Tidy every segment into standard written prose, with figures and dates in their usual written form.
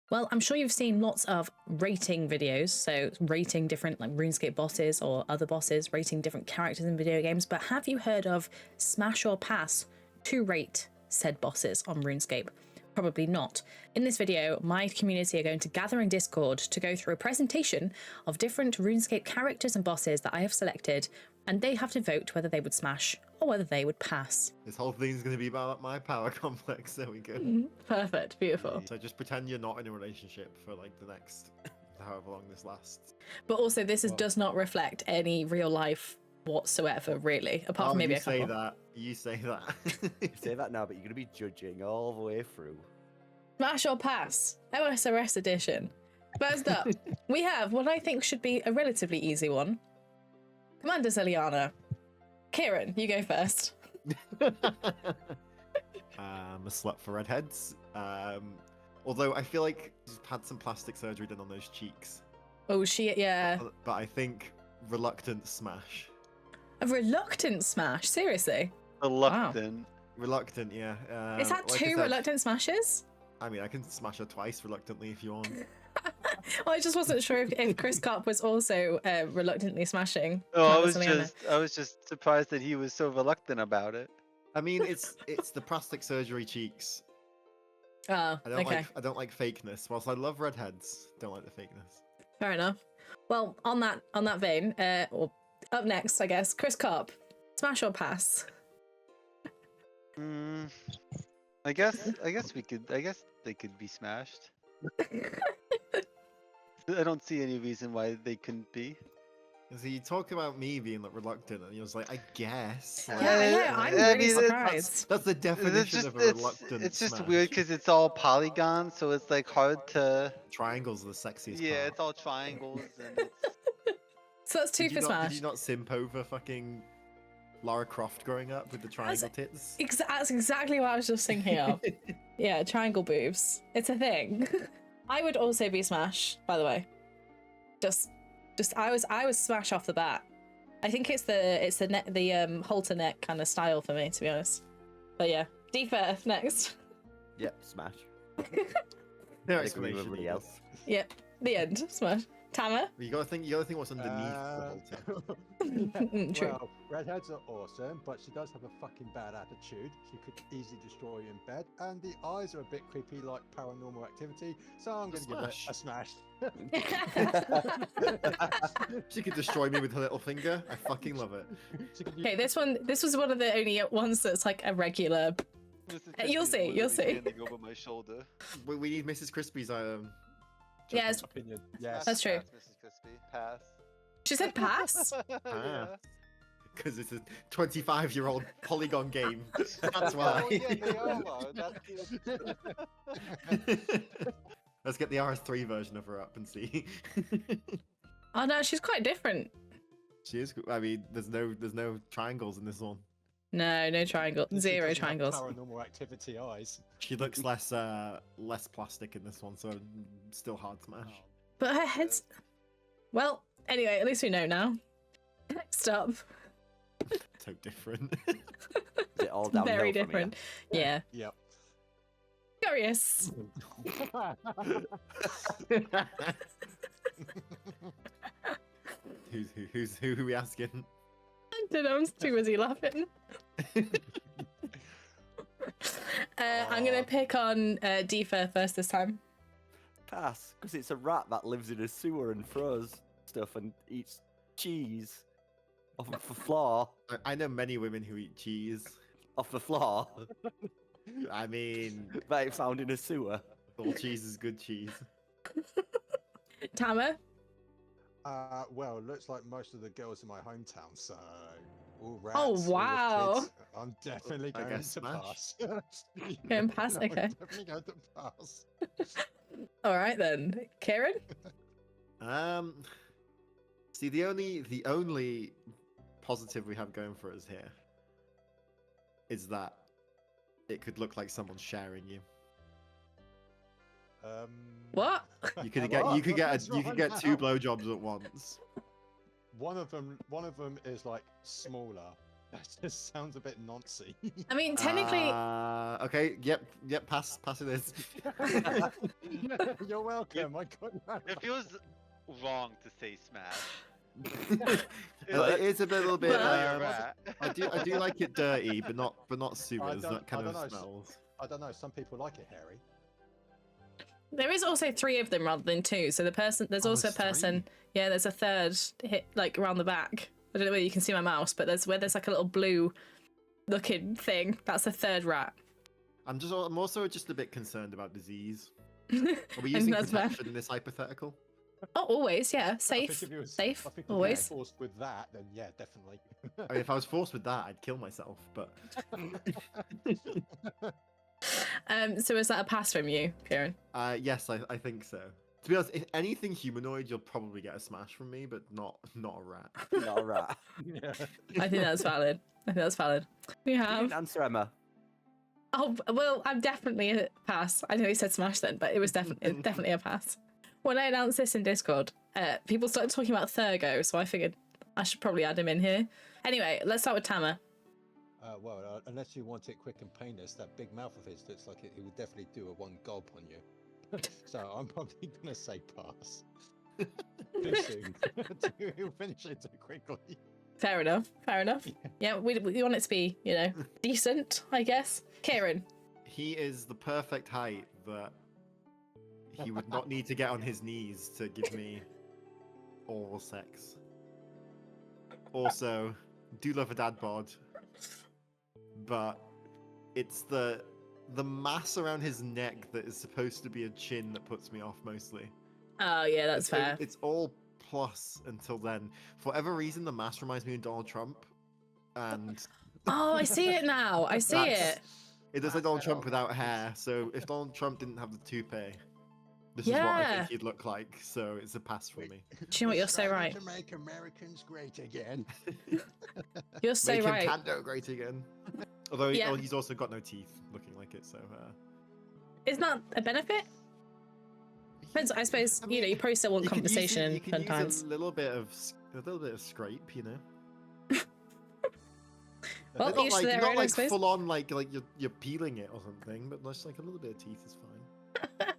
Well, I'm sure you've seen lots of rating videos, so rating different like RuneScape bosses or other bosses, rating different characters in video games, but have you heard of smash or pass to rate said bosses on RuneScape? Probably not. In this video, my community are going to gather in Discord to go through a presentation of different RuneScape characters and bosses that I have selected, and they have to vote whether they would smash or whether they would pass. This whole thing's going to be about my power complex. There we go. Perfect. Beautiful. So just pretend you're not in a relationship for like the next however long this lasts. But also, this does not reflect any real life whatsoever, really, apart from maybe a couple. You say that. You say that now, but you're going to be judging all the way through. Smash or pass? OSRS edition. First up, we have what I think should be a relatively easy one. Commander Zeliana. Kieran, you go first. A slut for redheads. Although I feel like she's had some plastic surgery done on those cheeks. Oh, yeah. But I think reluctant smash. A reluctant smash? Seriously? Reluctant. Wow. Reluctant, yeah. Is that like two reluctant smashes? I mean, I can smash her twice reluctantly if you want. Well, I just wasn't sure if Chris Carp was also reluctantly smashing. Oh, I was just surprised that he was so reluctant about it. I mean, it's the plastic surgery cheeks. Oh, okay. I don't like fakeness. Whilst I love redheads, don't like the fakeness. Fair enough. Well, on that vein, or up next, I guess, Chris Carp, smash or pass? I guess they could be smashed. I don't see any reason why they couldn't be. So you talk about me being like reluctant, and you're just like, I guess. Like, yeah, I'm really surprised. That's the definition of a reluctant. It's just smash. weird because it's all polygons, so it's like hard to. Triangles are the sexiest. Yeah, part. it's all triangles, and it's. So that's two for smash. Did you not simp over fucking Lara Croft growing up with the triangle tits? That's exactly what I was just thinking of. Yeah, triangle boobs. It's a thing. I would also be smash, by the way. Just I was smash off the bat. I think it's the halter neck kind of style for me, to be honest. But yeah, D-Fair next. Yep, smash. No explanation. Everybody else. Yep, the end. Smash. Tamer? You gotta think what's underneath the halter. True. Well, redheads are awesome, but she does have a fucking bad attitude. She could easily destroy you in bed, and the eyes are a bit creepy, like Paranormal Activity. So I'm going to give it a smash. She could destroy me with her little finger. I fucking love it. Okay, this was one of the only ones that's like a regular. You'll see. Over my shoulder. We need Mrs. Crispy's Yes. Opinion. Yes. That's true. Pass, Mrs. Crispy. Pass. She said pass. Yeah. Because it's a 25-year-old polygon game. That's why. Oh, yeah, they all are. Let's get the RS3 version of her up and see. Oh no, she's quite different. She is. I mean, there's no triangles in this one. No triangle. Zero Doesn't have triangles. Paranormal Activity eyes. She looks less plastic in this one, so still hard smash. But her head's. Well, anyway, at least we know now. Next up. So different. Is it all downhill Very from different. Yeah. Yep. Curious. Who are we asking? I don't know, I'm too busy laughing. I'm gonna pick on D-Fair first this time. Pass, because it's a rat that lives in a sewer and throws stuff and eats cheese off the floor. I know many women who eat cheese. Off the floor. I mean, That it found in a sewer. all cheese is good cheese. Tamer? Well, it looks like most of the girls in my hometown, so all rats. Oh, all the wow. kids. I'm definitely I going guess to smash. pass. Going pass? Okay. I'm definitely going to pass. All right then. Kieran? See, the only positive we have going for us here is that it could look like someone's sharing you. What? You could get two blowjobs at once. One of them is like smaller, That just sounds a bit noncy. I mean, technically, Okay. Yep. Pass it is. You're welcome. I got It feels wrong to say smash. It is a little bit. But- You're a rat. I do like it dirty, but not sewers. don't- That kind I of don't know. smells. I don't know. Some people like it hairy. there is also 3 of them rather than 2. So there's Oh, also a there's 3? person. Yeah, there's a third hit like around the back. I don't know whether you can see my mouse, but there's like a little blue looking thing. That's the 3rd rat. I'm also just a bit concerned about disease. Are we And using that's fair. protection in this hypothetical? Oh, always, yeah. I think Safe. if you were- Safe. I think if you were Always. forced with that, then yeah, definitely. I mean, if I was forced with that, I'd kill myself. But So is that a pass from you, Kieran? yes, I think so. To be honest, if anything humanoid, you'll probably get a smash from me, but not a rat. Not a rat. Yeah. I think that's valid. I think that's valid. We You have. didn't answer Emma. Oh well, I'm definitely a pass. I know he said smash then, but it was definitely a pass. When I announced this in Discord, people started talking about Thurgo, so I figured I should probably add him in here. Anyway, let's start with Tama. Well, unless you want it quick and painless, that big mouth of his looks like it would definitely do a 1 gulp on you. So I'm probably gonna say pass. Too soon. He'll finish it too quickly. Fair enough. Fair enough. Yeah, we want it to be, decent, I guess. Kieran. He is the perfect height that he would not need to get on his knees to give me oral sex. Also, do love a dad bod, but it's the mass around his neck that is supposed to be a chin that puts me off mostly. Oh yeah, that's fair. It's all plus until then. For whatever reason, the mass reminds me of Donald Trump, and Oh, I see it now. I see That's- it. it does like Donald Trump without hair. So if Donald Trump didn't have the toupee, this is what I Yeah. think he'd look like. So it's a pass for me. Do you know what? You're so Trying right. To make Americans great again. You're so Make him right. Canto great again. Although Yeah. he's also got no teeth, looking like it. So Isn't that a benefit? Depends. I suppose I mean, you probably still want you could use conversation you could use sometimes. a little bit of scrape, you know. Well, not each to like, their not own, I like suppose. full on like you're peeling it or something, but just like a little bit of teeth is fine.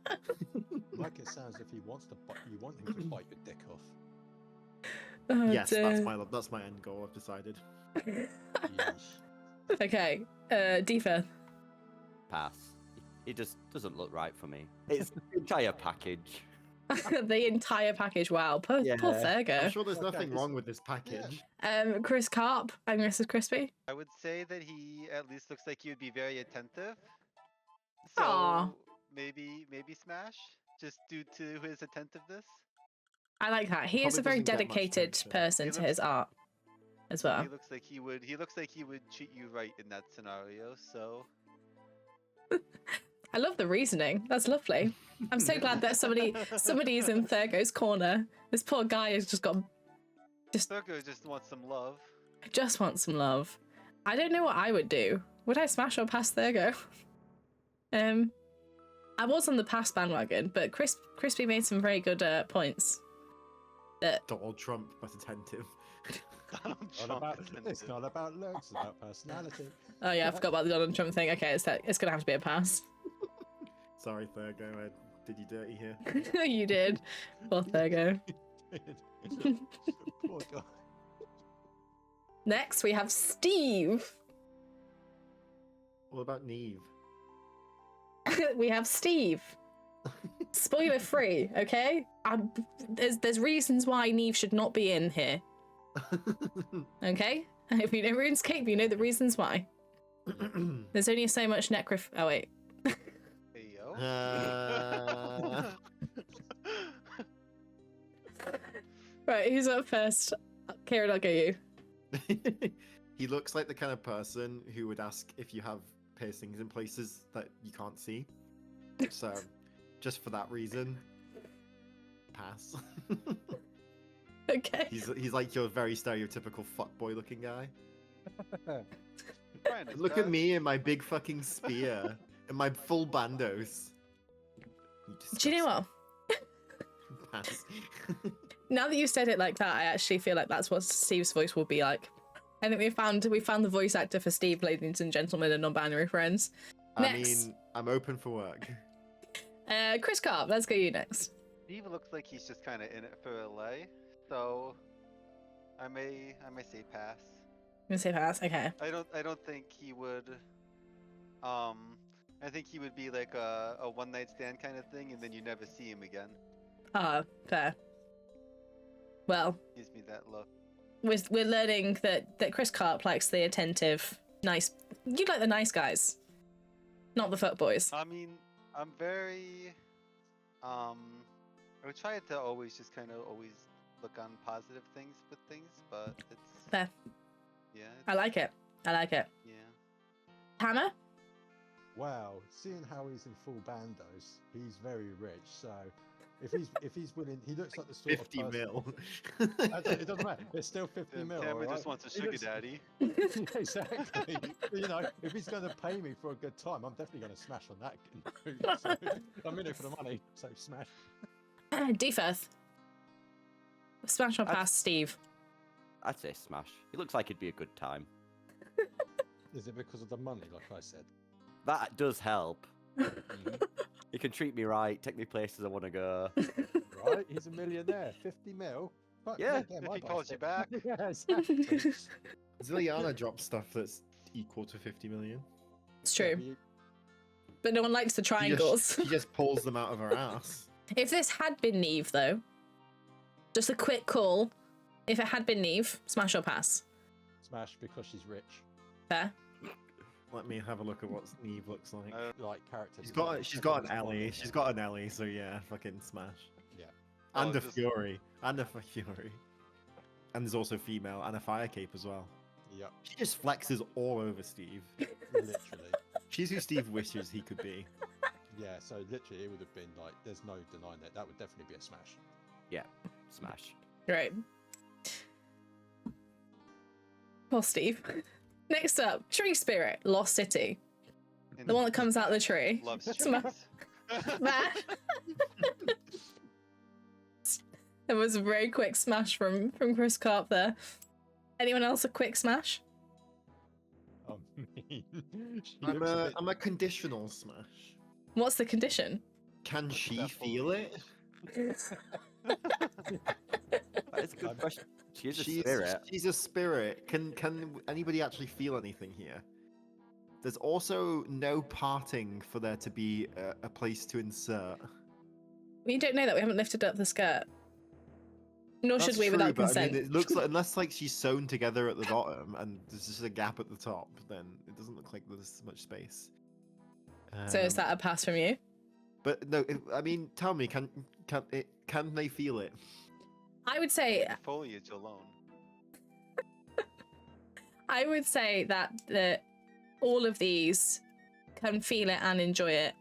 Like it sounds if he wants to bite, you want him to bite your dick off. Oh, Yes, dear. that's my end goal. I've decided. Yeesh. Okay, Deefa. Pass. It just doesn't look right for me. It's the entire package. The entire package. Wow, poor Yeah. I'm Thurgo. sure there's Okay, nothing this- wrong with this package. Chris Carp and Mrs. Crispy. I would say that he at least looks like he would be very attentive. So Aw. maybe smash just due to his attentiveness. I like that. He is Probably a very doesn't get much dedicated attention. person He to looks- his art as well. He looks like he would treat you right in that scenario. So I love the reasoning. That's lovely. I'm so glad that somebody is in Thurgo's corner. This poor guy has just Thurgo just wants some love. wants some love. I don't know what I would do. Would I smash or pass Thurgo? I was on the pass bandwagon, but Crispy made some very good points. That Donald Trump, but attentive. Donald Not Trump about, is it's attentive. not about looks, it's about personality. oh yeah, I forgot about the Donald Trump thing. Okay, it's gonna have to be a pass. Sorry, Thurgo, I did you dirty here. You did. Poor Thurgo. Poor guy. Next we have Steve. What about Neve? We have Steve. Spoiler free, okay? There's reasons why Neve should not be in here, okay? If you know RuneScape, you know the reasons why. There's only so much necroph. Oh wait. Hey yo. Right, who's up first? Kieran, I'll go you. He looks like the kind of person who would ask if you have piercings in places that you can't see. So, just for that reason, pass. Okay. He's like your very stereotypical fuckboy looking guy. Fine, it's Look at bad. me and my big fucking spear and my full bandos. Do you know what? Pass. Now that you said it like that, I actually feel like that's what Steve's voice will be like. I think we found the voice actor for Steve, ladies and gentlemen, and non-binary friends. Next. I mean, I'm open for work. Chris Carp, let's go you next. Steve looks like he's just kind of in it for LA, so I may say pass. I'm gonna say pass. Okay. I don't think he would. I think he would be like a one night stand kind of thing, and then you never see him again. Ah, fair. Well, Gives me that look. we're learning that Chris Carp likes the attentive, nice. You like the nice guys, not the fuckboys. I mean, I'm very. I would try to always just kind of always look on positive things with things, but it's. Fair. Yeah. I like it. I like it. Yeah. Hammer. Wow, seeing how he's in full bandos, he's very rich. So if he's willing, he looks like the sort 50 of person. mil. It doesn't matter. It's still 50 mil. Cameron alright? just wants a He sugar looks- daddy. Exactly. You know, if he's going to pay me for a good time, I'm definitely going to smash on that. So, I'm in it for the money, so smash. Defirth. Smash or pass, Steve. I'd say smash. It looks like it'd be a good time. Is it because of the money, like I said? That does help. He can treat me right, take me places I want to go. Right? He's a millionaire. 50 mil. Fuck, Yeah, damn, if I'd he buy calls you it. back. Yeah, exactly. Zilliana drops stuff that's equal to 50 million. It's Yeah, true. but you- But no one likes the triangles. She just pulls them out of her ass. If this had been Neve, though, just a quick call. If it had been Neve, smash or pass? Smash because she's rich. Fair. Let me have a look at what Neve looks like. Like character. She's design. got an Everyone's Ellie. finding She's it. got an Ellie, so yeah, fucking smash. Yeah. And Oh, a just- Fury. And a Fury. And there's also female and a Fire Cape as well. Yep. She just flexes all over Steve. Literally. She's who Steve wishes he could be. Yeah. So literally, it would have been like, there's no denying that. That would definitely be a smash. Yeah, smash. Right. Well, Steve. Next up, Tree Spirit, Lost City. The one that comes out of the tree. Loves Smash. trees. That. It was a very quick smash from Chris Carp there. Anyone else a quick smash? I mean, she looks a bit- I'm a conditional smash. What's the condition? Can she That feel it? That is a good question. She is a spirit. She's a spirit. Can anybody actually feel anything here? There's also no parting for there to be a place to insert. We don't know that. We haven't lifted up the skirt. Nor should That's we true, without but consent. I mean, it looks like unless like she's sewn together at the bottom and there's just a gap at the top, then it doesn't look like there's much space. So is Um, that a pass from you? But no, I mean, tell me, can they feel it? I would say Foliage alone. that all of these can feel it and enjoy it.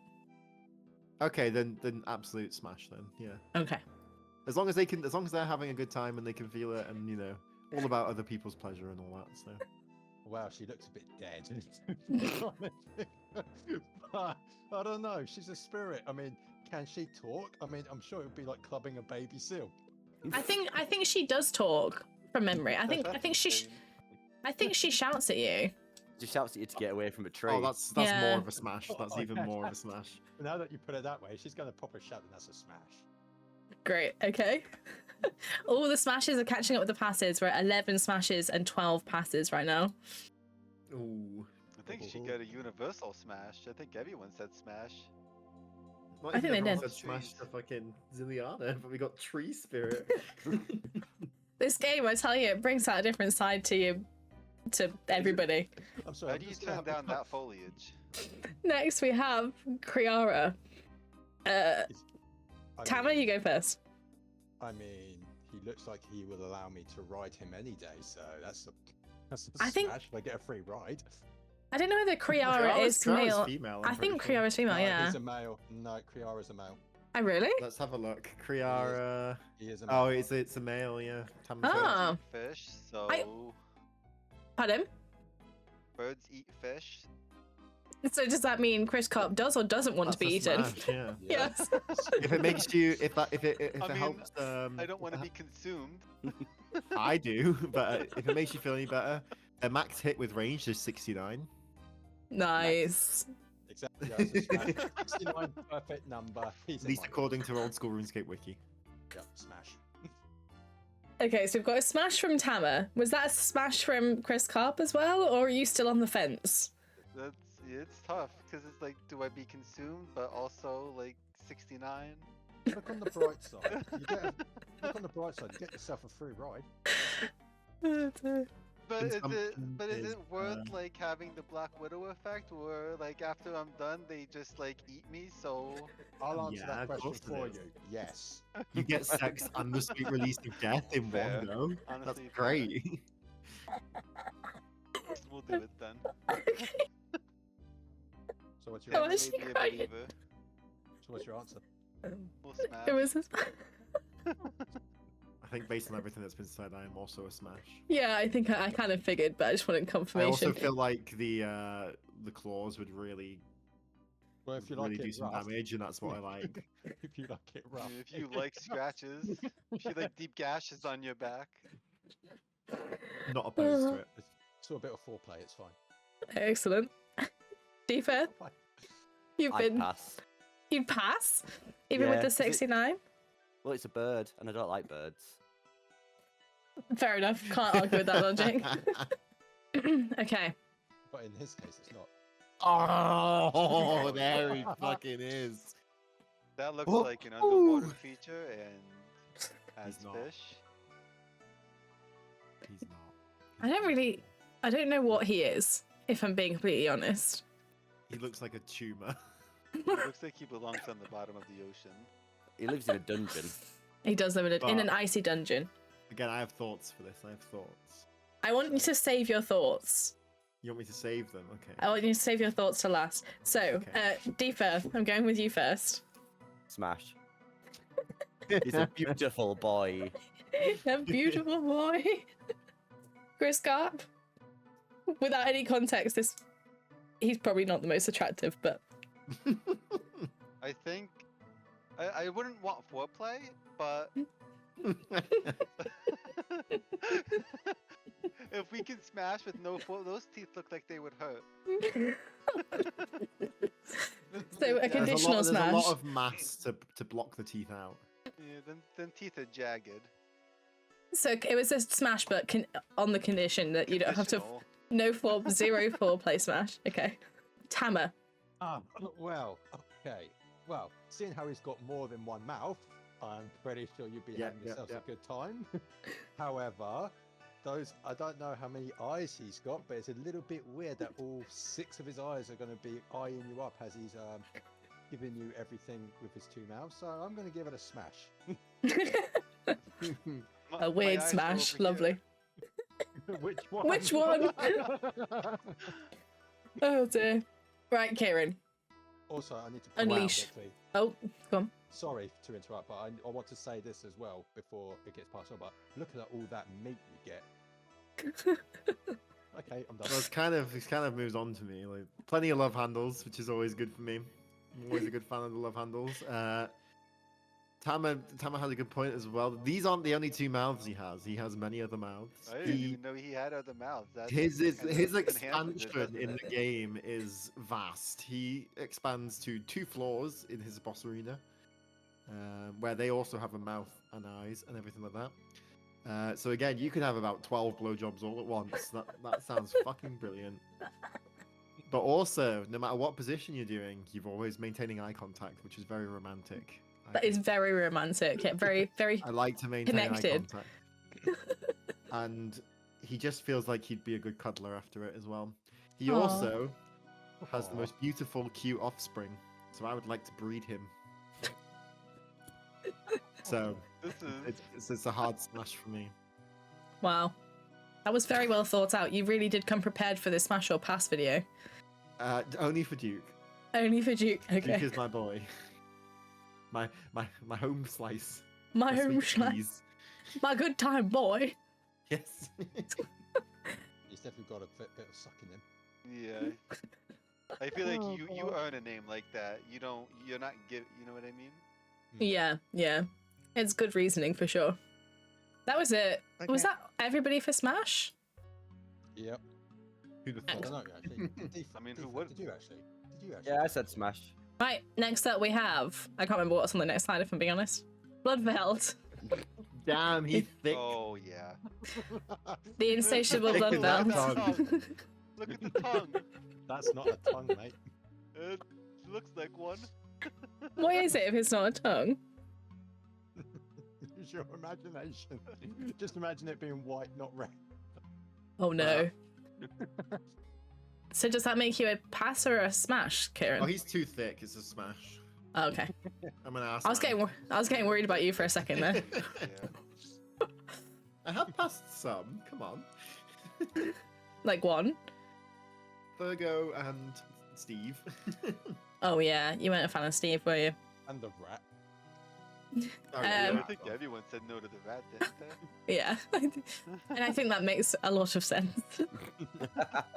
Okay, then absolute smash then. Yeah. Okay. As long as they're having a good time and they can feel it, and all about other people's pleasure and all that. So Wow, she looks a bit dead. But, I don't know. She's a spirit. I mean, can she talk? I mean, I'm sure it would be like clubbing a baby seal. I think she does talk from memory. I think she shouts at you. She shouts at you to get away from a tree. oh, that's Yeah. more of a smash. That's even more of a smash. Now that you put it that way, she's going to pop a shout, and that's a smash. Great. Okay. All the smashes are catching up with the passes. We're at 11 smashes and 12 passes right now. Ooh. I think she got a universal smash. I think everyone said smash. Not I even think they everyone did. said smash to fucking Zilliana, but we got tree spirit. This game, I tell you, it brings out a different side to you, to everybody. I'm sorry. How I'm do you just gonna turn have to down that foliage? Next, we have Kriara. I Tama, mean- you go first. I mean, he looks like he will allow me to ride him any day, so that's a I think- smash if I get a free ride. I don't know whether Kriara is male. female. I think Kriara's female, No, yeah. he's a male. No, Kriara's a male. Oh, really? Let's have a look. Kriara. He is a male. Oh, it's a male. Yeah. Tama's Oh. Fish, so Pardon? birds eat fish. So does that mean Chris Carp does or doesn't want to be eaten? Yeah. Yes. If it makes you, if I it mean, helps, I don't want to be consumed. I do, but if it makes you feel any better, Their max hit with range is 69. Nice. Exactly. That's a smash. 69 perfect number. He's At in least my according to Old School RuneScape wiki. yeah, smash. Okay, so we've got a smash from Tama. Was that a smash from Chris Carp as well, or are you still on the fence? It's tough because it's like, do I be consumed, but also like 69? Look on the bright side. Look on the bright side. You get yourself a free ride. But is Consumption it is, worth like having the Black Widow effect, where like after I'm done, they just like eat me? So I'll answer Yeah, that of question course it for is. you. Yes. You get sex and the sweet release of death in Fair. one go. That's Honestly, fair. great. we'll do it then. So what's How your much answer? she Made me a crying? believer. So what's your answer? We'll smash. It was. I think based on everything that's been said, I am also a smash. Yeah, I think I kind of figured, but I just wanted I confirmation. also feel like the claws would really Well, if you really like do it some rough, damage, and that's what I like. if you like it rough. If you like scratches, if you like deep gashes on your back, Not opposed to it. It's a bit of foreplay. It's fine. Excellent. Deeper, Fine. you've I been. pass. You'd pass, even with Yeah, the 'cause it- 69. Well, it's a bird, and I don't like birds. Fair enough. Can't argue with that logic. Okay. But in his case, it's not. Oh, there he fucking is. that looks Oh, like an underwater ooh. creature and has He's not. fish. He's not. I don't really. I don't know what he is, if I'm being completely honest. He looks like a tumor. Looks like he belongs on the bottom of the ocean. He lives in a dungeon. He does live in an But- icy dungeon. Again, I have thoughts for this. I have thoughts. I want you to save your thoughts. You want me to save them? Okay. I want you to save your thoughts to last. So, Okay. Deepa, I'm going with you first. Smash. He's a beautiful boy. A beautiful boy. Chris Garp. Without any context, he's probably not the most attractive, but I think I wouldn't want foreplay, but if we can smash with no those teeth look like they would hurt. So, a Yeah, conditional there's a smash. lot of mass to block the teeth out. Yeah, then teeth are jagged. So it was a smash, but on the condition that you don't have to Conditional. zero foreplay smash. Okay, Tama. Well, okay. Well, seeing how he's got more than one mouth, I'm pretty sure you'd be Yeah, having yeah, yourselves yeah. a good time. However, I don't know how many eyes he's got, but it's a little bit weird that all 6 of his eyes are going to be eyeing you up as he's giving you everything with his 2 mouths. So I'm going to give it a smash. A weird smash. Lovely. Which one? Which one? Oh dear. Right, Kieran. Also, I need to point out Unleash. quickly. Oh, go on. Sorry to interrupt, but I want to say this as well before it gets passed on. But look at all that meat you get. Okay, I'm done. Well, it's kind of moves on to me. Like plenty of love handles, which is always good for me. I'm always a good fan of the love handles. Tama has a good point as well. These aren't the only 2 mouths he has. He has many other mouths. I didn't even know he had other mouths. That's His kind of his enhances it, expansion doesn't in it? the game is vast. He expands to 2 floors in his boss arena, where they also have a mouth and eyes and everything like that. So again, you could have about 12 blowjobs all at once. That sounds fucking brilliant. But also, no matter what position you're doing, you're always maintaining eye contact, which is very romantic. I That is think. very romantic. Yeah, very, very. I like to maintain eye connected. contact. And he just feels like he'd be a good cuddler after it as well. He Aw. also has the Aw. most beautiful, cute offspring. So I would like to breed him. So This is it's a hard smash for me. Wow. That was very well thought out. You really did come prepared for this smash or pass video. Only for Duke. Only for Duke. Okay. Duke is my boy. My home slice. My My home sweet slice. cheese. My good time boy. Yes. He's definitely got a bit of suck in him. yeah. I feel like Oh, you God. earn a name like that. You're not give. You know what I mean? Yeah, yeah. It's good reasoning for sure. That was it. Was Okay. that everybody for Smash? Yep. Who'd have I thought? don't know actually. I mean, who Defo, would? Did you actually? Did you actually? Yeah, I said smash. Right, next up we have, I can't remember what's on the next slide if I'm being honest. Bloodveld. Damn, he's thick. Oh yeah. The insatiable Look at that Bloodveld. tongue. Look at the tongue. That's not a tongue, mate. It looks like one. What is it if it's not a tongue? Use your imagination. Just imagine it being white, not red. Oh no. So does that make you a pass or a smash, Kieran? Oh, he's too thick. It's a smash. Oh, okay. I'm an ass. I was getting worried about you for a second there. Yeah. I have passed some. Come on. Like one. Virgo and Steve. Oh yeah, you weren't a fan of Steve, were you? And the rat. Oh, I Um, think everyone said no to the rat, didn't they? Yeah. And I think that makes a lot of sense.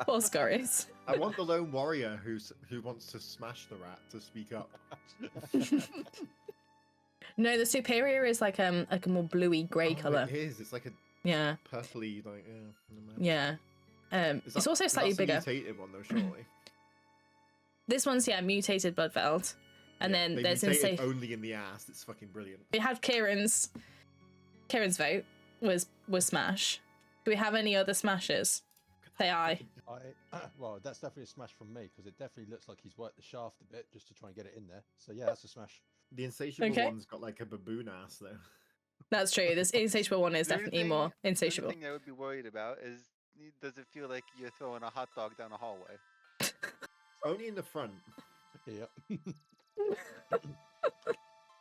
Poor Scorries. I want the lone warrior who wants to smash the rat to speak up. No, the superior is like a more bluey grey Oh, colour. It is. It's like a Yeah, purpley, like never mind. yeah. It's also slightly bigger. That's a mutated one though, surely. This one's mutated Bloodveld, and Yeah, then they there's mutated only in the ass. It's fucking brilliant. We had Kieran's vote was smash. Do we have any other smashes? Say aye. Well, that's definitely a smash from me because it definitely looks like he's worked the shaft a bit just to try and get it in there. So yeah, that's a smash. The insatiable Okay. one's got like a baboon ass though. That's true. This insatiable one is The only definitely thing- more The insatiable. only thing I would be worried about is, does it feel like you're throwing a hot dog down a hallway? Only in the front. Yep.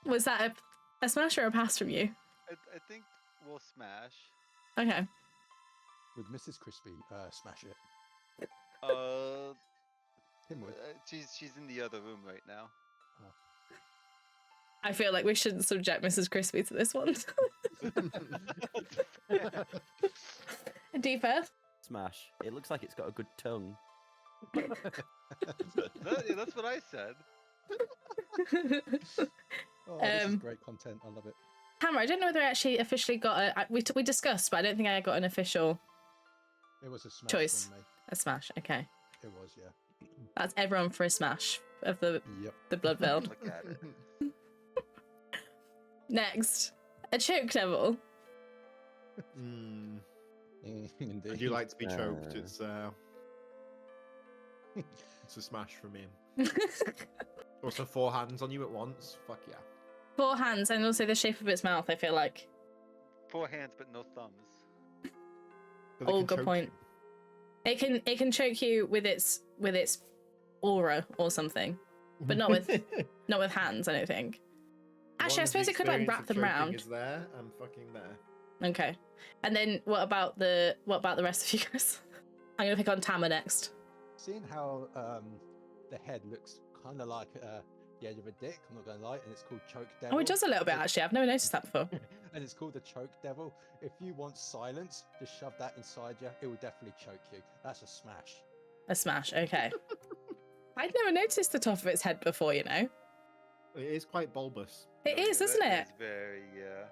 Was that a smash or a pass from you? I think we'll smash. Okay. Would Mrs. Crispy smash it? Him would. She's in the other room right now. I feel like we shouldn't subject Mrs. Crispy to this one. Deeper. Smash. It looks like it's got a good tongue. That's what I said. Oh, this is Um, great content. I love it. Hammer, I don't know whether I actually officially got we discussed, but I don't think I got an official It was a smash choice. from me. A smash. Okay. It was, yeah. That's everyone for a smash of the Yep. Bloodveld. Look at it. Next, a choke devil. Mm, Indeed. I do like to be choked. Uh. It's a smash for me. Also, 4 hands on you at once. Fuck yeah. 4 hands and also the shape of its mouth. I feel like. 4 hands but no thumbs. But they Oh, can good choke point. It can choke you with its aura or something, you. but not with not with hands. I don't think. Actually, I One's suppose it could like experience wrap of them choking round. Is there? I'm fucking there. Okay. And then what about the rest of you guys? I'm gonna pick on Tama next. Seeing how the head looks kind of like the edge of a dick, I'm not going to lie, and it's called Choke Devil. Oh, it does a little bit actually. I've never noticed that before. And it's called the Choke Devil. If you want silence, just shove that inside you. It will definitely choke you. That's a smash. A smash. Okay. I'd never noticed the top of its head before. You know. It is quite bulbous. It is, isn't That it? is very, yeah.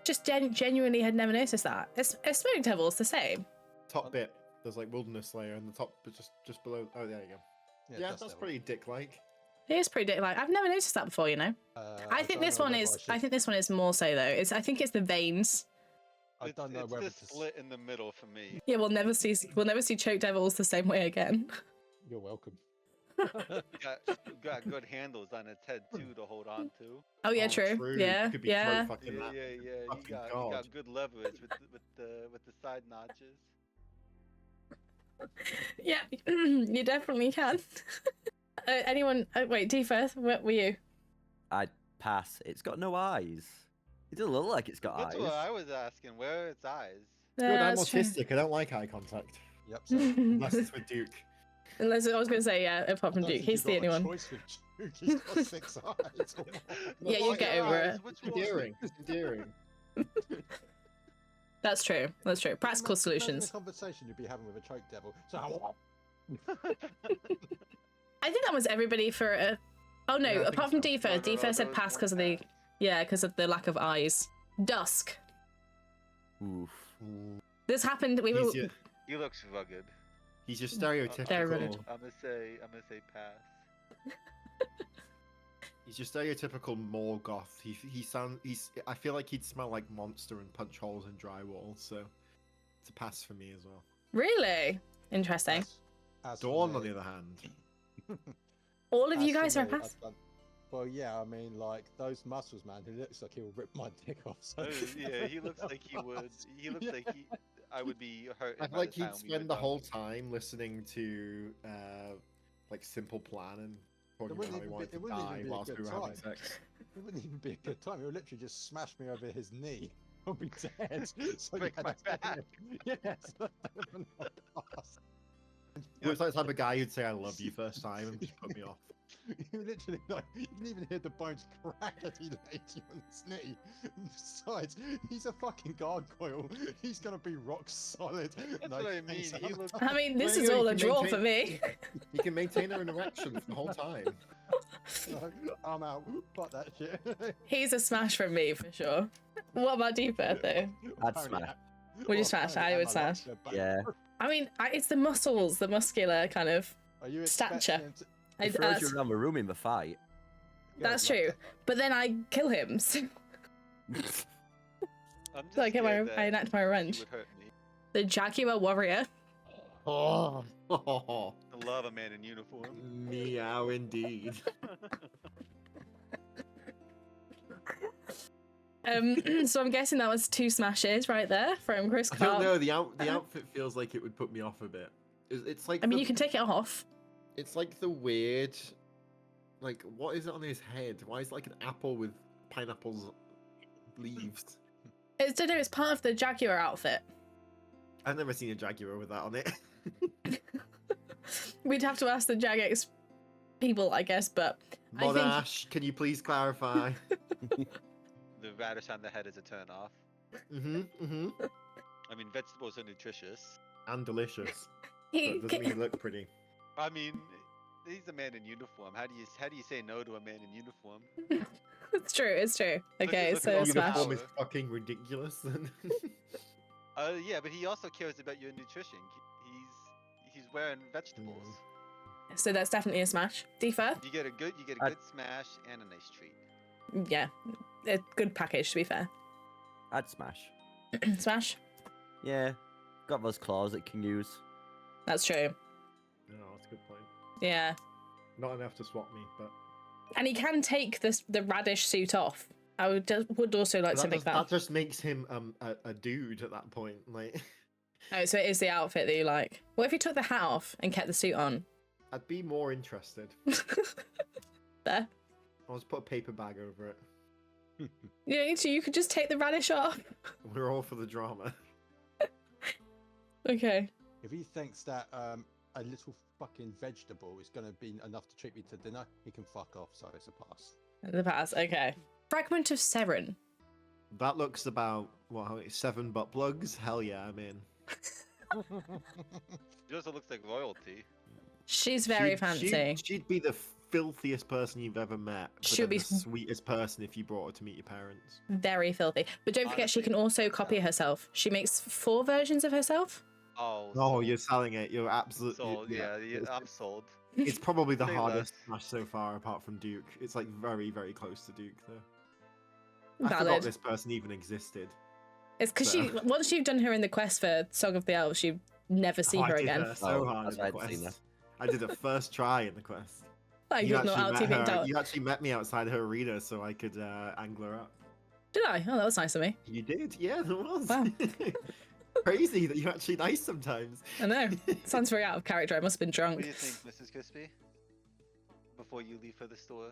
Just genuinely had never noticed that. A smoke devil's the same. Top bit, there's like wilderness layer, and the top, but just below. Oh, there you go. Yeah, Dust that's Devil. pretty dick-like. It is pretty like I've never noticed that before. You know. I think don't this know one whether is. I I should- think this one is more so though. I think it's the veins. I don't know it's whether the to. split in the middle for me. Yeah, we'll never see choke devils the same way again. You're welcome. Got good handles on its head too to hold on to. Oh yeah, Oh, true. Yeah, You could be yeah. throat fucking Yeah, that. yeah. You Fucking got God. good leverage with the side notches. Yeah, you definitely can. Anyone? Wait, D first. What were you? I'd pass. It's got no eyes. It doesn't look like it's got That's eyes. what I was asking. Where are its eyes? Good, I'm That's true. autistic. I don't like eye contact. Yep. So, Unless it's with Duke. Unless I was going to say yeah, apart from I don't Duke, think he's the you've only got a one. choice with Duke. He's got 6 eyes. Yeah, you What get over eyes? it. Which It's one? endearing. It's endearing. That's true. That's true. Practical Imagine solutions. the conversation you'd be having with a choke devil. So, I think that was everybody for a. Oh no! Yeah, I think apart from so. Defa, No, Defa said those pass were because of the pass. because of the lack of eyes. Dusk. Oof. This happened. We were Easier. He looks rugged. He's your Very stereotypical. rugged. I'm gonna say pass. He's your stereotypical Morgoth. I feel like he'd smell like monster and punch holes in drywall. So it's a pass for me as well. Really interesting. As for Dawn, on me- the other hand. All of as you for guys are a me, pass. I've done- Well, yeah, I mean, like those muscles, man. He looks like he'll rip my dick off. So Yeah, he looks like he would. He looks like I would be hurt. I feel like he'd spend the whole time listening to like Simple Plan and talking about how he wanted to die whilst we were having sex. It wouldn't even be a good time. He would literally just smash me over his knee. I'll be dead. So Break yeah, my that's back. Yes. Definitely not pass. He looks like the type of guy who'd say "I love you" first time and just put me off. You literally like you didn't even hear the bones crack as he laid you on his knee. Besides, he's a fucking gargoyle. He's gonna be rock solid. That's No what I mean. thanks, He I'm looks. I mean, this Well, is you all a can draw maintain- for me. He can maintain an erection for the whole time. No, I'm out. Fuck that shit. He's a smash from me for sure. What about you, Bertho? I'd smash. Would you smash? I would smash. Yeah. I mean, it's the muscles, the muscular kind of. Are you Stature. expecting him to- He throws you around the room in the fight. That's Yeah, true. But then I kill him. So I'm just I get scared my, I that enact my he revenge. would hurt me. The Jaguar Warrior. Oh, I love a man in uniform. meow indeed. So I'm guessing that was 2 smashes right there from Chris I don't Clark. know. The outfit feels like it would put me off a bit. It's like I mean, the- you can take it off. It's like the weird, like what is it on his head? Why is it like an apple with pineapples leaves? It's part of the Jaguar outfit. I've never seen a jaguar with that on it. We'd have to ask the Jagex people, I guess, but I think Monash, can you please clarify? The radish on the head is a turn off. Mm-hmm. I mean, vegetables are nutritious. And delicious. he, But doesn't mean you look pretty. I mean, he's a man in uniform. How do you say no to a man in uniform? it's true. It's true. Okay, look at so all the smash. power. Uniform is fucking ridiculous. Then. Yeah, but he also cares about your nutrition. He's wearing vegetables. So that's definitely a smash. Defer? You get a good smash and a nice treat. Yeah, a good package to be fair. I'd smash. Smash. Yeah. Got those claws it can use. That's true. No, that's a good point. Yeah, Not enough to swap me, but and he can take the radish suit off. I would also like to make that just makes him a dude at that point. Like, Oh, so it is the outfit that you like. What if you took the hat off and kept the suit on? I'd be more interested. There. I'll just put a paper bag over it. You don't need to. You could just take the radish off. We're all for the drama. Okay. If he thinks that a little fucking vegetable is going to be enough to treat me to dinner, he can fuck off. So it's a pass. The pass. Okay. Fragment of Seren. That looks about, what, 7 butt plugs? Hell yeah, I'm in. He also looks like royalty. She's very fancy. She'd be the filthiest person you've ever met. But She'll then be the sweetest person if you brought her to meet your parents. Very filthy. But don't forget, she Honestly, can also copy herself. She makes 4 versions of herself. Oh, Oh, sold. you're selling it. You're absolutely. sold. Yeah, I'm sold. It's probably the Say hardest less. smash so far, apart from Duke. It's like very, very close to Duke, though. I forgot Valid. this person even existed. It's because So- once you've done her in the quest for Song of the Elves, you never see Oh, her I did again. her so Oh, hard that's in the why I'd seen quest. I did it first try in the quest. Like, You you're not out to be picked out. you actually met me outside her arena so I could angle her up. Did I? Oh, that was nice of me. You did? Yeah, there was. Wow. Crazy that you're actually nice sometimes. I know. Sounds very out of character. I must have been What drunk. do you think, Mrs. Crispy? Before you leave for the store,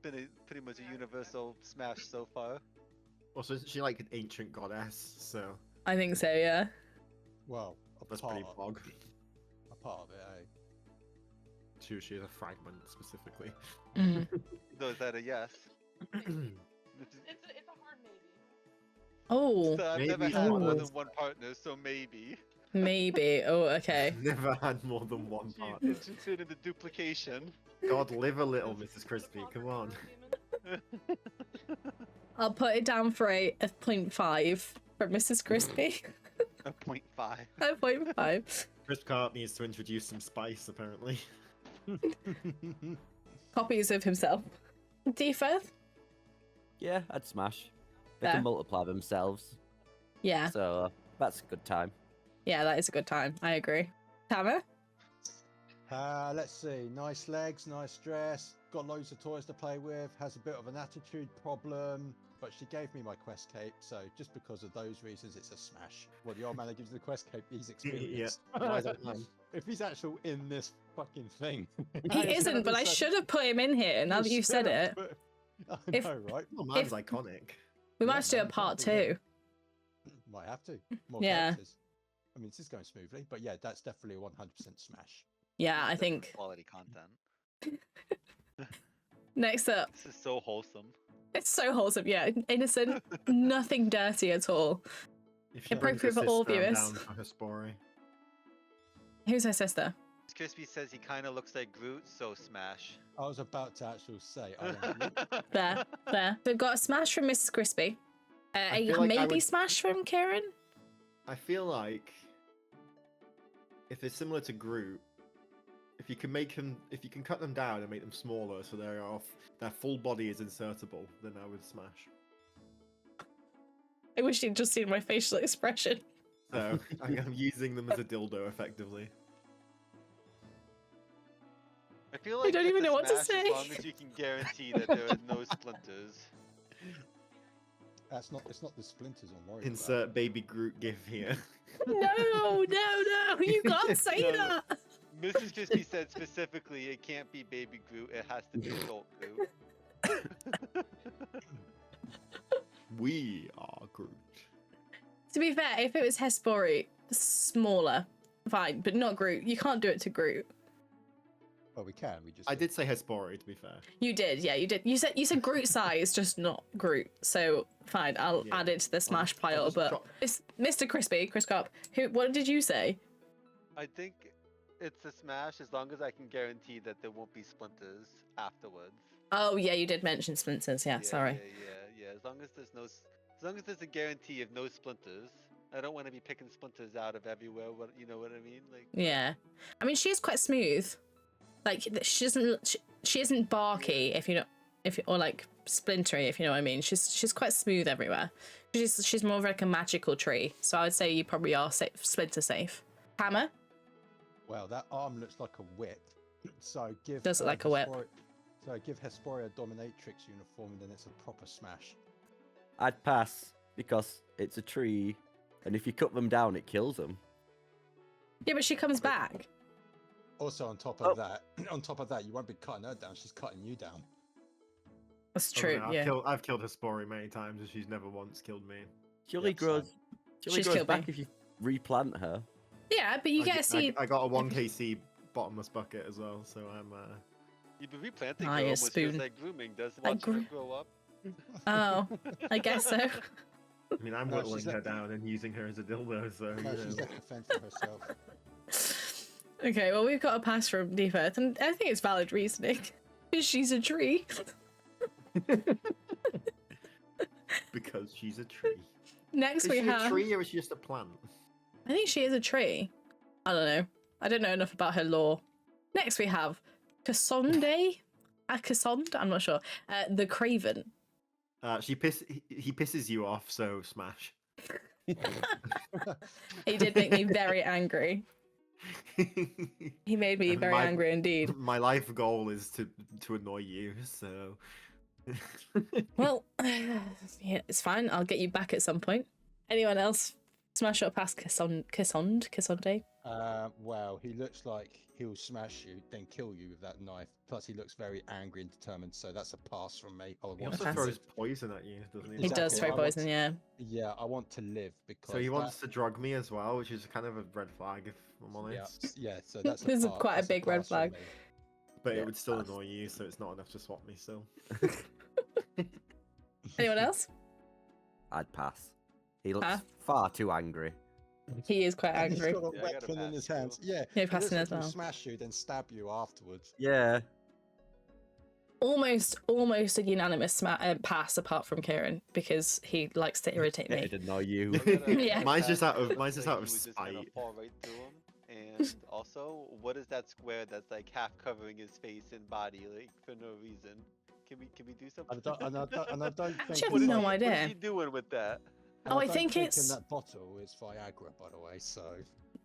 been pretty much a universal smash so far. Also, isn't she like an ancient goddess? So I think so, yeah. Well, a that's part, pretty bog. a part of it, eh? She is a fragment specifically. Mm. So is that a yes? It's a hard maybe. Oh, So I've Maybe never it's had one more of than one partner, so maybe. maybe. Oh, okay. Never had more than one She's partner. interested in the duplication. God, live a little, Mrs. Crispy. Come on. I'll put it down for a 0.5 for Mrs. Crispy. A 0.5. 5.5. Crisp Carp needs to introduce some spice, apparently. Copies of himself. Defirth? Yeah, I'd smash. They Fair. can multiply themselves, Yeah. so that's a good time. Yeah, that is a good time. I agree. Tama? Let's see. Nice legs, nice dress, got loads of toys to play with, has a bit of an attitude problem, but she gave me my quest cape, so just because of those reasons, it's a smash. Well, the old man that gives you the quest cape, he's experienced. Why is that man? If he's actual in this fucking thing. He isn't, but I should have put him in here now that you've said it. I If- know, right? Oh, man's iconic. We might Yeah, have to do a man, part exactly, 2. Might have to. More Yeah. characters. I mean, this is going smoothly, but yeah, that's definitely a 100% smash. Yeah, I This is think. quality content. Next up. This is so wholesome. It's so wholesome, yeah. Innocent, nothing dirty at all. If she Appropriate brings her for all sister, I'm viewers. down for her story. Who's her sister? Crispy says he kind of looks like Groot, so smash. I was about to actually say, I am There. So we've got a smash from Mrs. Crispy. A feel like I maybe would- smash from Kieran? I feel like if they're similar to Groot, if you can cut them down and make them smaller so their full body is insertable, then I would smash. I wish you'd just seen my facial expression. So I'm using them as a dildo effectively. I feel like don't it's even a know what to smash say. As long as you can guarantee that there are no splinters. It's not the splinters I'm worried Insert baby Groot gif here. No, you can't say No. that. Mrs. Crispy said specifically it can't be Baby Groot, it has to be adult Groot. We are Groot. To be fair, if it was Hespori, smaller, fine, but not Groot. You can't do it to Groot. about. Well, we can. We just. I did say Hespori, to be fair. You did, yeah, you did. You said Groot size, just not Groot. So fine, I'll Yeah. add it to the smash I'll pile. just But drop- it's Mr. Crispy, Chris Carp. What did you say? I think it's a smash as long as I can guarantee that there won't be splinters afterwards. Oh yeah, you did mention splinters. Yeah, sorry. Yeah. As long as as long as there's a guarantee of no splinters. I don't want to be picking splinters out of everywhere. You know what I mean? Like. Yeah, I mean she is quite smooth. Like she doesn't. She isn't barky, or like splintery, if you know what I mean. She's quite smooth everywhere. She's more of like a magical tree. So I would say you probably are splinter safe. Hammer. Well, that arm looks like a whip. So give. Does look like a whip. So give Hesperia a dominatrix uniform, and then it's a proper smash. I'd pass because it's a tree, and if you cut them down, it kills them. Yeah, but she comes back. Also, on top of that, you won't be cutting her down. She's cutting you down. That's Oh, true. no, Yeah. I've killed Hespori many times, and she's never once killed me. She only Yep, grows. same. She only She's grows killed back me. if you replant her. Yeah, but you I get g- to see. I got a 1 KC bottomless bucket as well, so I'm. You've been replanting Ah, her you almost spoon. feels like grooming. Does I watching her gr- grow up. Oh, I guess so. I mean, I'm No, whittling she's her not- down and using her as a dildo, so No, you she's know. left to fend for herself. Okay, well we've got a pass from Deep Earth, and I think it's valid reasoning. She's a tree. Because she's a tree. Next Is we she have. a tree or is she just a plant? I think she is a tree. I don't know. I don't know enough about her lore. Next we have Cassonde. Cassonde? I'm not sure. The Craven. He pisses you off, so smash. He did make me very angry. He made me And very angry indeed. My life goal is to annoy you, so. Well, yeah, it's fine. I'll get you back at some point. Anyone else smash up past Cassonde? Well, he looks like he'll smash you, then kill you with that knife. Plus, he looks very angry and determined, so that's a pass from me. I He want also pass. throws poison at you, doesn't he? He does Exactly, throw I want poison, yeah. Yeah, I want to live because. So he that- wants to drug me as well, which is kind of a red flag, if I'm Yeah, honest. yeah. So that's This is pass- quite a that's big red pass from flag. me. But Yeah, it would still pass. annoy you, so it's not enough to swap me still. Anyone else? I'd pass. He looks Huh? far too angry. He is quite And angry. He's got a Yeah, I gotta weapon in pass his too. hands. Yeah, Yeah, he looks passing like as he'll well. smash you, then stab you afterwards. Yeah. almost a unanimous pass, apart from Kieran, because he likes to irritate me. It'd annoy you. Yeah. Mine's just out of Looks like spite. he was just gonna fall right through him. And also, what is that square that's like half covering his face and body, like for no reason? Can we do something? And I don't think. Actually, I have What is no he- What idea. is he doing with that? and Oh, I don't think in it's- that bottle. It's Viagra, by the way. So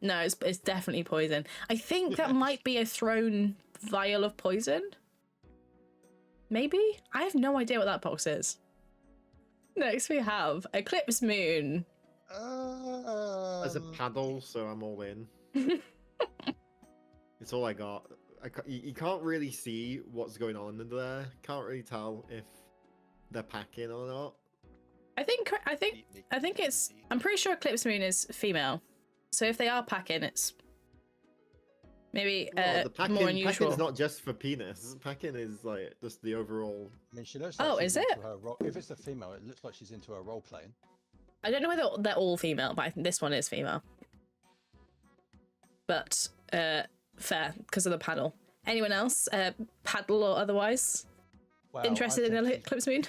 No, it's definitely poison. I think that might be a thrown vial of poison. Maybe? I have no idea what that box is. Next we have Eclipse Moon. As a paddle, so I'm all in. It's all I got. You can't really see what's going on in there. Can't really tell if they're packing or not. I think it's. I'm pretty sure Eclipse Moon is female. So if they are packing, it's maybe Well, the more unusual. packing's not just for penis. Packing is like just the overall. I mean, she looks like Oh, she's is it? into her role. If it's a female, it looks like she's into her role playing. I don't know whether they're all female, but I think this one is female. But fair because of the paddle. Anyone else, paddle or otherwise, Well, I interested in think the she's- Eclipse Moon?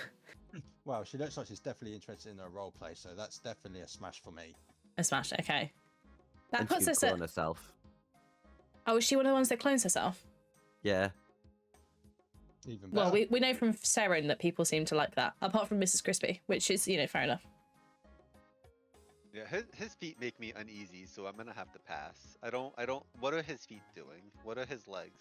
Well, she looks like she's definitely interested in her role play, so that's definitely a smash for me. A smash. Okay. That And puts she us can at. clone herself. Oh, is she one of the ones that clones herself? Yeah. Even better. Well, we know from Seren that people seem to like that, apart from Mrs. Crispy, which is, fair enough. Yeah, his feet make me uneasy, so I'm gonna have to pass. I don't. What are his feet doing? What are his legs?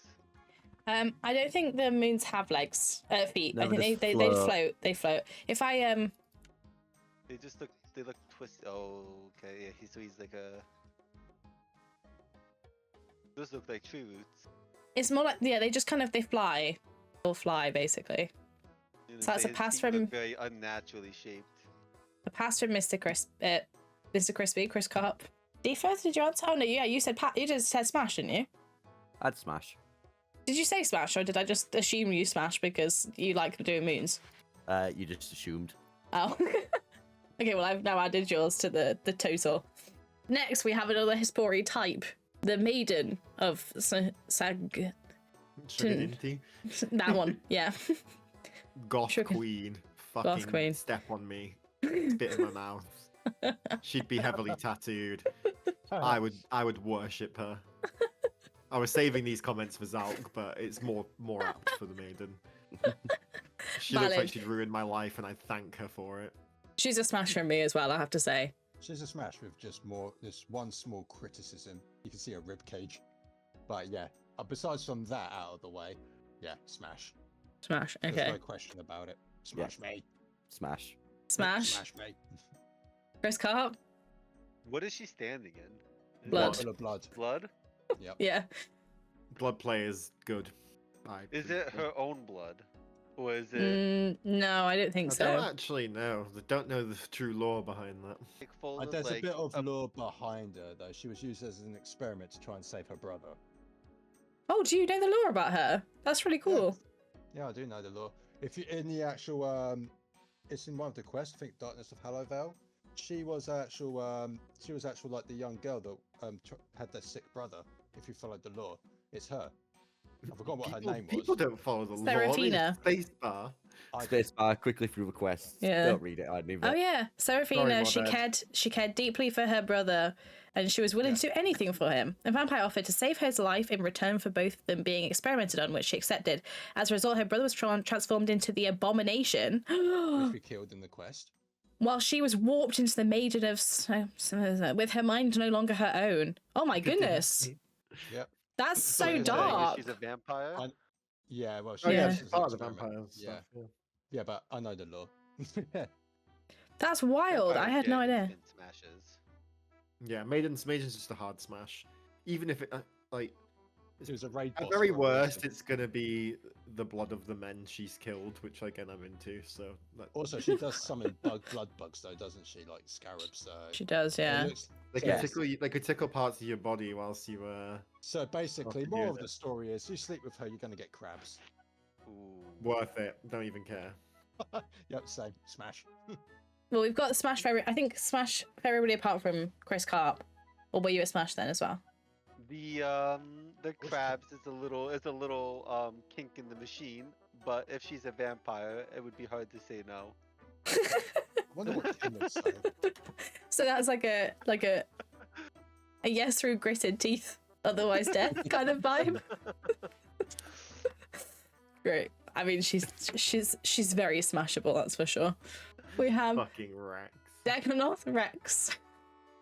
I don't think the moons have legs, feet. No, I think just they float. float. They float. If I They just look. They look twisted. Oh, okay. Yeah, he's like a. Those look like tree roots. it's more like they just kind of they fly, or fly basically. You know, So that's a his pass feet look from- very unnaturally shaped. The pass from Mr. Crispy, Chris Carp. Defense, did you answer? Oh no, yeah, you said you just said smash, didn't you? I'd smash. Did you say smash, or did I just assume you smash because you like doing moons? You just assumed. Oh. Okay, well, I've now added yours to the total. Next, we have another Hispori type. The Maiden of Sag... Sugar That one, yeah. Goth Sugar- Queen. Fucking Queen. step on me. Spit in my mouth. She'd be heavily tattooed. I would worship her. I was saving these comments for Zalk, but it's more apt for the maiden. She looks Valid. like she'd ruin my life, and I thank her for it. She's a smash from me as well, I have to say. She's a smash with just this one small criticism. You can see her rib cage. But yeah, besides from that out of the way, yeah, smash. Smash, There's okay. no question about it. Smash me. Smash. Smash. Smash me. Chris Carp? What is she standing in? Is Blood. it Full of blood. Blood? Yep. Yeah. Blood play is good. Is it her own blood, or is it No, I don't I think don't so. actually know. I don't know the true lore behind that. like full of There's like a bit of lore behind her, though. She was used as an experiment to try and save her brother. Oh, do you know the lore about her? That's really cool. Yeah, I do know the lore. If you in the actual, it's in one of the quests. I think Darkness of Hallowvale. She was actual like the young girl that had their sick brother. If you followed the lore, it's her. I forgot what her name was. People don't follow the law. Serafina. Space bar. Spacebar quickly through requests. Yeah. Don't read it. I'd neither. Oh yeah, Serafina. Sorry, She cared deeply for her brother, and she was willing to do anything for him. The vampire offered to save his life in return for both of them being experimented on, which she accepted. As a result, her brother was transformed into the abomination, Which we killed in the quest. while she was warped into the maiden of with her mind no longer her own. Oh my goodness, Yep. that's So so you're saying dark. She's a vampire. Yeah. Well, Oh yeah, Yeah. she's part of the vampires. Yeah. Yeah, but I know the lore. That's wild. I Vampires had no get idea. instant Smashes. Yeah, Maiden's just a hard smash. Even if it like It was a raid. at boss very for a worst, reason. it's gonna be the blood of the men she's killed, which again I'm into. So Also, she does summon blood bugs, though, doesn't she? Like scarabs. So She does, it yeah. looks- they Yes. can tickle you, they could tickle parts of your body whilst you So basically, to more use of it. the story is you sleep with her, you're going to get crabs. Ooh. worth it. Don't even care. Yep, same. Smash. Well, we've got Smash for I think Smash for everybody apart from Chris Carp. Or were you a Smash then as well? The crabs is a little kink in the machine, but if she's a vampire, it would be hard to say no. I wonder what Kim would say. So that's like a yes through gritted teeth, otherwise death kind of vibe. Great. I mean, she's very smashable, that's for sure. We have Fucking Rex. Decanoth Rex.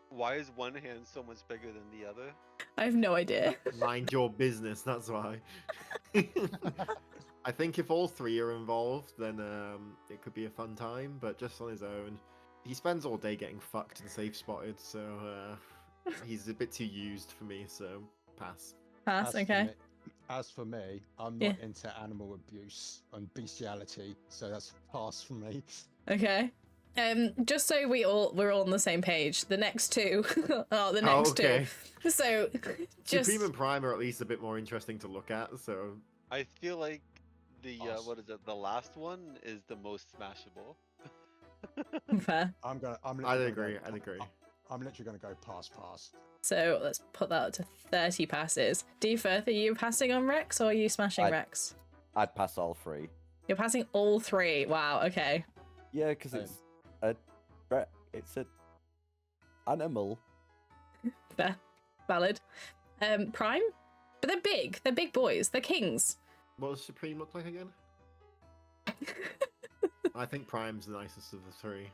Why is one hand so much bigger than the other? I have no idea. Mind your business, that's why. I think if all three are involved, then it could be a fun time, but just on his own. He spends all day getting fucked and safe spotted, so he's a bit too used for me, so pass. Pass, okay. As for me, I'm not into animal abuse and bestiality, so that's pass for me. Okay. Just so we're all on the same page, the next two are the next okay. two. So just Supreme and Prime are at least a bit more interesting to look at, so I feel like the Pass. what is it? The last one is the most smashable. fair. I'd agree. I'm literally gonna go pass. So let's put that up to 30 passes. D-Firth, are you passing on Rex or are you smashing Rex? I'd pass all three. You're passing all three. Wow, okay. Yeah, because it's a animal. Fair. Valid. Prime? But they're big. They're big boys. They're kings. what does Supreme look like again? I think Prime's the nicest of the three.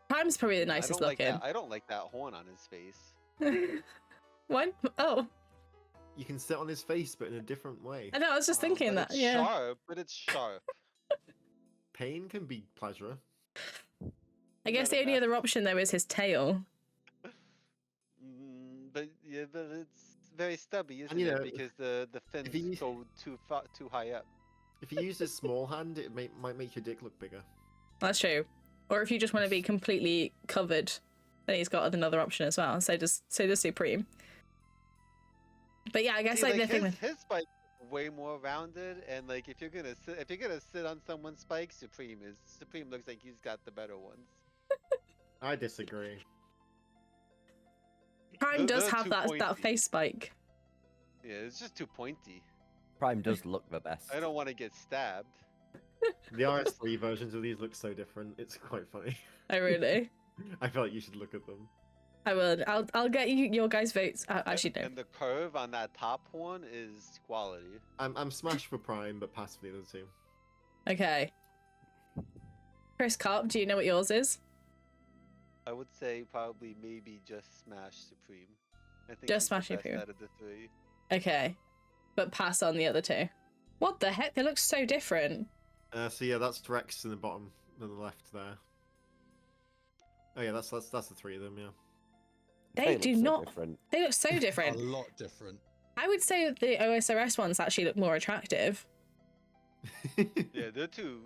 Prime's probably the nicest looking. I don't like that horn on his face. What? Oh, You can sit on his face, but in a different way. I know. I was just thinking But that. it's Yeah. sharp, but it's sharp. Pain can be pleasure. I guess the only other option though is his tail. But it's very stubby, isn't you know, it? Because the if he- fins go too high up. If you use his small hand, it might make your dick look bigger. That's true. Or if you just want to be completely covered, then he's got another option as well. So does Supreme. But yeah, I guess See, like the thing with his spike is way more rounded, and like if you're gonna sit on someone's spike, Supreme looks like he's got the better ones. I disagree. Prime does they're have too that pointy. face spike. Yeah, it's just too pointy. Prime does look the best. I don't want to get stabbed. The RS3 versions of these look so different. It's quite funny. Oh really? I feel like you should look at them. I will. I'll get you your guys' votes. Actually, no. And the curve on that top horn is quality. I'm smashed for Prime, but pass for the other two. Okay. Chris Carp, do you know what yours is? I would say probably maybe just Smash Supreme. I think Just he's the Smash best Supreme. out of the three. Okay. But pass on the other two. What the heck? They look so different. So yeah, that's Rex in the bottom on the left there. Oh yeah, that's the three of them. Yeah. They look do so not. different. They look so A different. lot different. I would say that the OSRS ones actually look more attractive. Yeah, they're too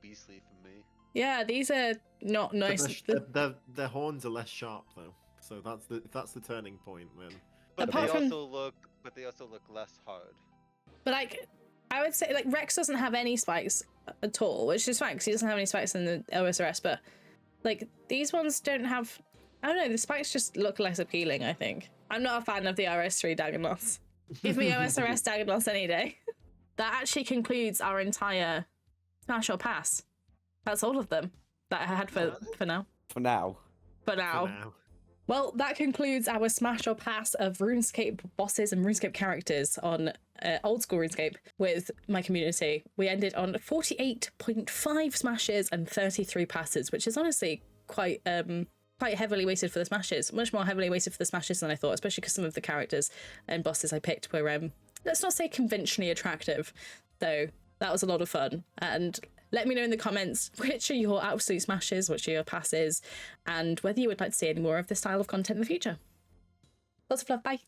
beastly for me. Yeah, these are not But nice. their horns are less sharp though, so that's the turning point. Then But Apart they from- also look less hard. But like, I would say like Rex doesn't have any spikes at all, which is fine because he doesn't have any spikes in the OSRS. But like these ones don't have. I don't know. The spikes just look less appealing. I think I'm not a fan of the RS3 Dagonoths. Give me OSRS Dagonoths any day. That actually concludes our entire Smash or Pass. That's all of them that I had for now. For now. For now. for now. Well, that concludes our Smash or Pass of RuneScape bosses and RuneScape characters on Old School RuneScape with my community. We ended on 48.5 smashes and 33 passes, which is honestly quite heavily weighted for the smashes. Much more heavily weighted for the smashes than I thought, especially because some of the characters and bosses I picked were, let's not say conventionally attractive, though that was a lot of fun. And let me know in the comments which are your absolute smashes, which are your passes, and whether you would like to see any more of this style of content in the future. Lots of love, bye.